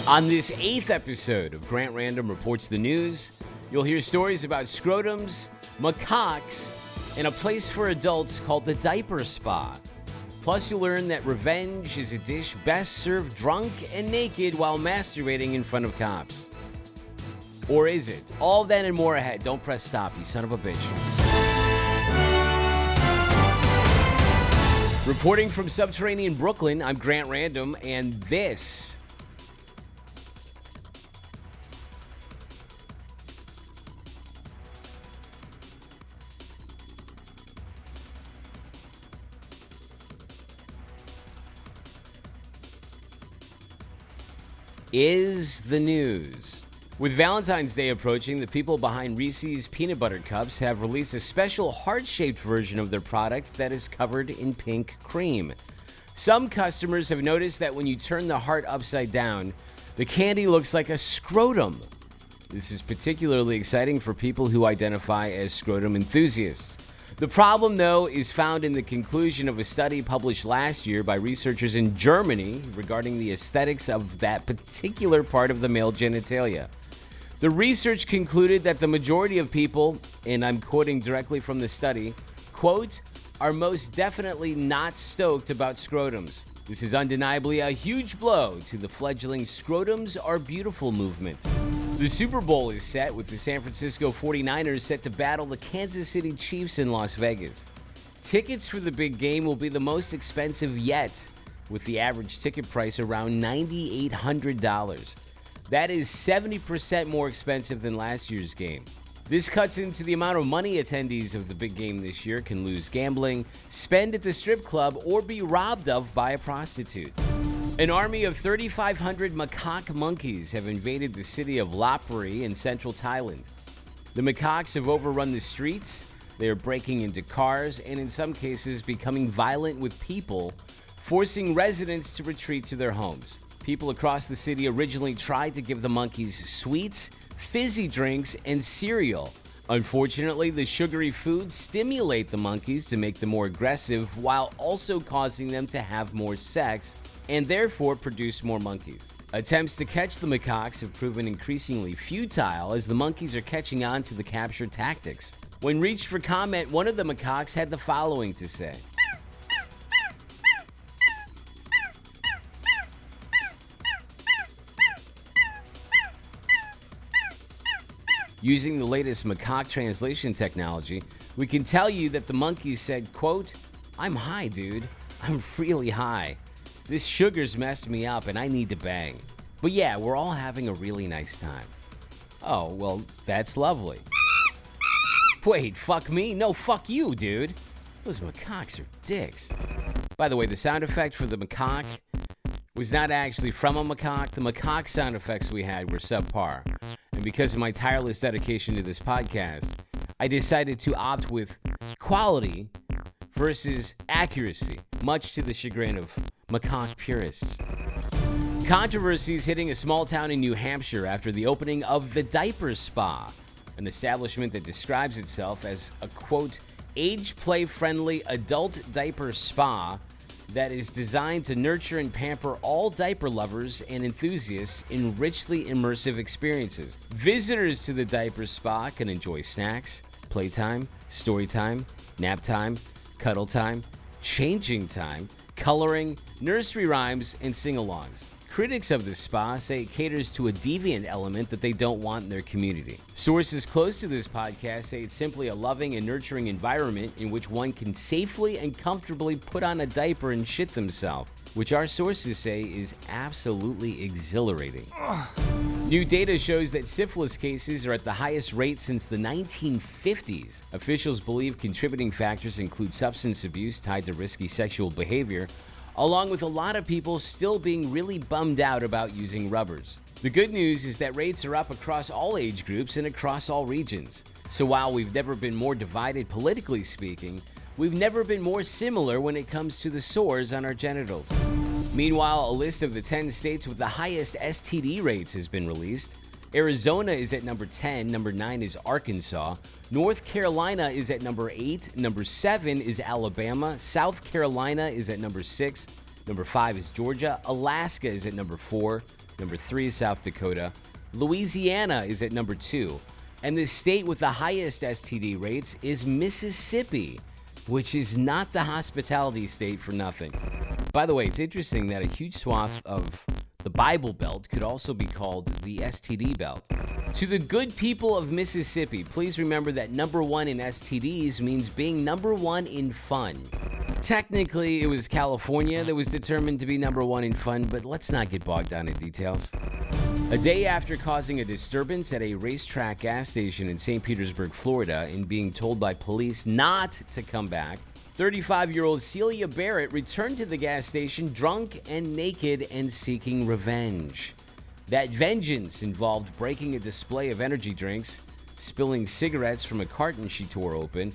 On this 8th episode of Grant Random Reports the News, you'll hear stories about scrotums, macaques, and a place for adults called the Diaper Spa. Plus, you'll learn that revenge is a dish best served drunk and naked while masturbating in front of cops. Or is it? All that and more ahead. Don't press stop, you son of a bitch. Reporting from subterranean Brooklyn, I'm Grant Random, and this is the news. With Valentine's Day approaching, the people behind Reese's Peanut Butter Cups have released a special heart-shaped version of their product that is covered in pink cream. Some customers have noticed that when you turn the heart upside down, the candy looks like a scrotum. This is particularly exciting for people who identify as scrotum enthusiasts. The problem, though, is found in the conclusion of a study published last year by researchers in Germany regarding the aesthetics of that particular part of the male genitalia. The research concluded that the majority of people, and I'm quoting directly from the study, quote, are most definitely not stoked about scrotums. This is undeniably a huge blow to the fledgling Scrotums Are Beautiful movement. The Super Bowl is set, with the San Francisco 49ers set to battle the Kansas City Chiefs in Las Vegas. Tickets for the big game will be the most expensive yet, with the average ticket price around $9,800. That is 70% more expensive than last year's game. This cuts into the amount of money attendees of the big game this year can lose gambling, spend at the strip club, or be robbed of by a prostitute. An army of 3,500 macaque monkeys have invaded the city of Lopburi in central Thailand. The macaques have overrun the streets, they are breaking into cars, and in some cases becoming violent with people, forcing residents to retreat to their homes. People across the city originally tried to give the monkeys sweets, fizzy drinks, and cereal. Unfortunately, the sugary foods stimulate the monkeys to make them more aggressive while also causing them to have more sex and therefore produce more monkeys. Attempts to catch the macaques have proven increasingly futile as the monkeys are catching on to the capture tactics. When reached for comment, one of the macaques had the following to say. Using the latest macaque translation technology, we can tell you that the monkey said, quote, "I'm high, dude. I'm really high. This sugar's messed me up and I need to bang. But yeah, we're all having a really nice time." Oh, well, that's lovely. Wait, fuck me? No, fuck you, dude. Those macaques are dicks. By the way, the sound effect for the macaque was not actually from a macaque. The macaque sound effects we had were subpar. And because of my tireless dedication to this podcast, I decided to opt with quality versus accuracy, much to the chagrin of macaque purists. Controversies hitting a small town in New Hampshire after the opening of the Diaper Spa, an establishment that describes itself as a, quote, age-play-friendly adult diaper spa that is designed to nurture and pamper all diaper lovers and enthusiasts in richly immersive experiences. Visitors to the Diaper Spa can enjoy snacks, playtime, story time, nap time, cuddle time, changing time, coloring, nursery rhymes, and sing-alongs. Critics of this spa say it caters to a deviant element that they don't want in their community. Sources close to this podcast say it's simply a loving and nurturing environment in which one can safely and comfortably put on a diaper and shit themselves, which our sources say is absolutely exhilarating. New data shows that syphilis cases are at the highest rate since the 1950s. Officials believe contributing factors include substance abuse tied to risky sexual behavior, along with a lot of people still being really bummed out about using rubbers. The good news is that rates are up across all age groups and across all regions. So while we've never been more divided politically speaking, we've never been more similar when it comes to the sores on our genitals. Meanwhile, a list of the 10 states with the highest STD rates has been released. Arizona is at number 10, number 9 is Arkansas, North Carolina is at number 8, number 7 is Alabama, South Carolina is at number 6, number 5 is Georgia, Alaska is at number 4, Number 3 is South Dakota. Louisiana is at number 2. And the state with the highest STD rates is Mississippi, which is not the hospitality state for nothing. By the way, it's interesting that a huge swath of the Bible Belt could also be called the STD Belt. To the good people of Mississippi, please remember that number 1 in STDs means being number 1 in fun. Technically, it was California that was determined to be number 1 in fun, but let's not get bogged down in details. A day after causing a disturbance at a racetrack gas station in St. Petersburg, Florida, and being told by police not to come back, 35-year-old Celia Barrett returned to the gas station drunk and naked and seeking revenge. That vengeance involved breaking a display of energy drinks, spilling cigarettes from a carton she tore open,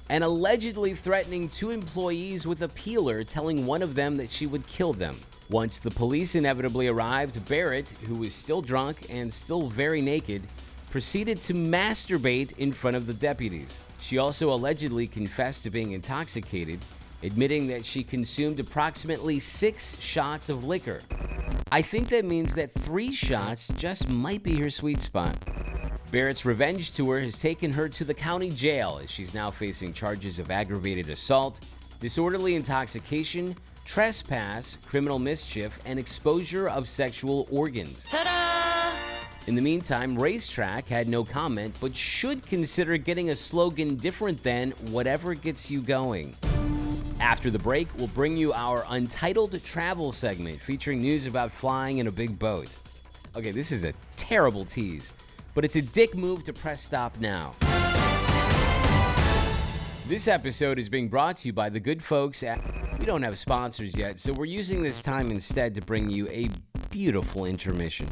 and allegedly threatening 2 employees with a peeler, telling one of them that she would kill them. Once the police inevitably arrived, Barrett, who was still drunk and still very naked, proceeded to masturbate in front of the deputies. She also allegedly confessed to being intoxicated, admitting that she consumed approximately 6 shots of liquor. I think that means that 3 shots just might be her sweet spot. Barrett's revenge tour has taken her to the county jail, as she's now facing charges of aggravated assault, disorderly intoxication, trespass, criminal mischief, and exposure of sexual organs. Ta-da! In the meantime, Racetrack had no comment, but should consider getting a slogan different than "whatever gets you going." After the break, we'll bring you our Untitled Travel segment featuring news about flying in a big boat. Okay, this is a terrible tease, but it's a dick move to press stop now. This episode is being brought to you by the good folks at... We don't have sponsors yet, so we're using this time instead to bring you a beautiful intermission.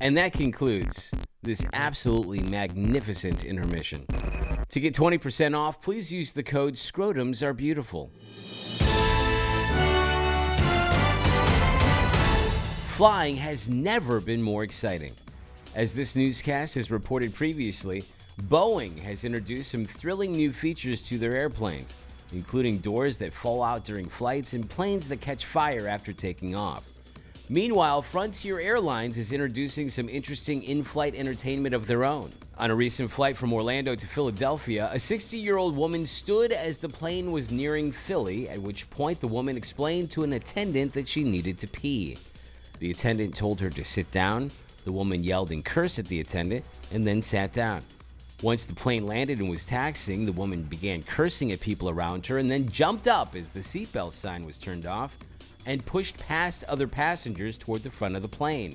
And that concludes this absolutely magnificent intermission. To get 20% off, please use the code Scrotums Are Beautiful. Flying has never been more exciting. As this newscast has reported previously, Boeing has introduced some thrilling new features to their airplanes, including doors that fall out during flights and planes that catch fire after taking off. Meanwhile, Frontier Airlines is introducing some interesting in-flight entertainment of their own. On a recent flight from Orlando to Philadelphia, a 60-year-old woman stood as the plane was nearing Philly, at which point the woman explained to an attendant that she needed to pee. The attendant told her to sit down. The woman yelled and cursed at the attendant and then sat down. Once the plane landed and was taxiing, the woman began cursing at people around her and then jumped up as the seatbelt sign was turned off and pushed past other passengers toward the front of the plane.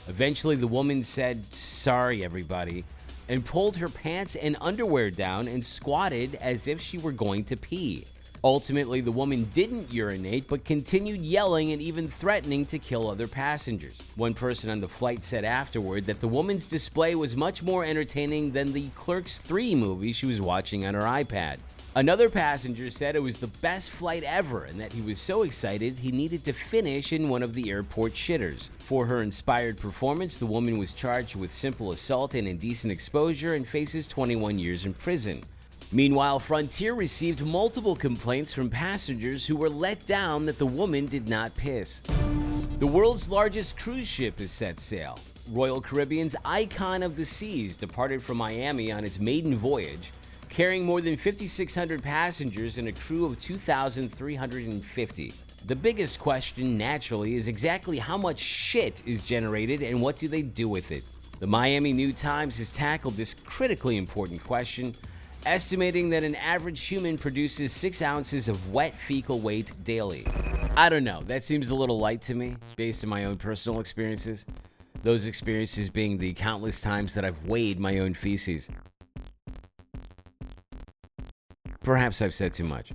Eventually, the woman said, "Sorry, everybody," and pulled her pants and underwear down and squatted as if she were going to pee. Ultimately, the woman didn't urinate, but continued yelling and even threatening to kill other passengers. One person on the flight said afterward that the woman's display was much more entertaining than the Clerks 3 movie she was watching on her iPad. Another passenger said it was the best flight ever and that he was so excited he needed to finish in one of the airport shitters. For her inspired performance, the woman was charged with simple assault and indecent exposure and faces 21 years in prison. Meanwhile, Frontier received multiple complaints from passengers who were let down that the woman did not piss. The world's largest cruise ship is set sail. Royal Caribbean's Icon of the Seas departed from Miami on its maiden voyage, carrying more than 5,600 passengers and a crew of 2,350. The biggest question, naturally, is exactly how much shit is generated and what do they do with it? The Miami New Times has tackled this critically important question, estimating that an average human produces 6 ounces of wet fecal weight daily. I don't know, that seems a little light to me, based on my own personal experiences. Those experiences being the countless times that I've weighed my own feces. Perhaps I've said too much.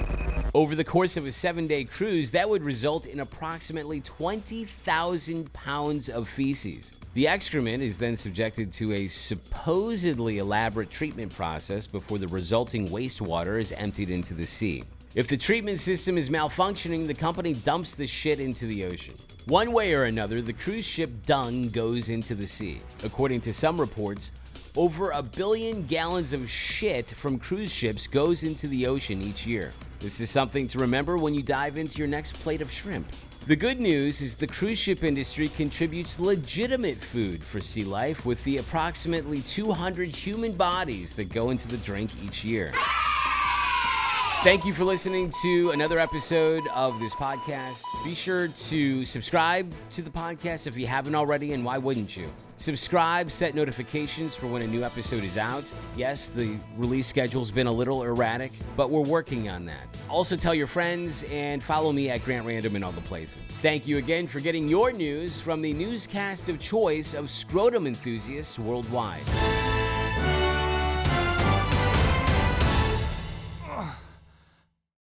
Over the course of a 7-day cruise, that would result in approximately 20,000 pounds of feces. The excrement is then subjected to a supposedly elaborate treatment process before the resulting wastewater is emptied into the sea. If the treatment system is malfunctioning, the company dumps the shit into the ocean. One way or another, the cruise ship dung goes into the sea. According to some reports, over 1 billion gallons of shit from cruise ships goes into the ocean each year. This is something to remember when you dive into your next plate of shrimp. The good news is the cruise ship industry contributes legitimate food for sea life with the approximately 200 human bodies that go into the drink each year. Thank you for listening to another episode of this podcast. Be sure to subscribe to the podcast if you haven't already, and why wouldn't you? Subscribe, set notifications for when a new episode is out. Yes, the release schedule's been a little erratic, but we're working on that. Also tell your friends and follow me at Grant Random in all the places. Thank you again for getting your news from the newscast of choice of scrotum enthusiasts worldwide.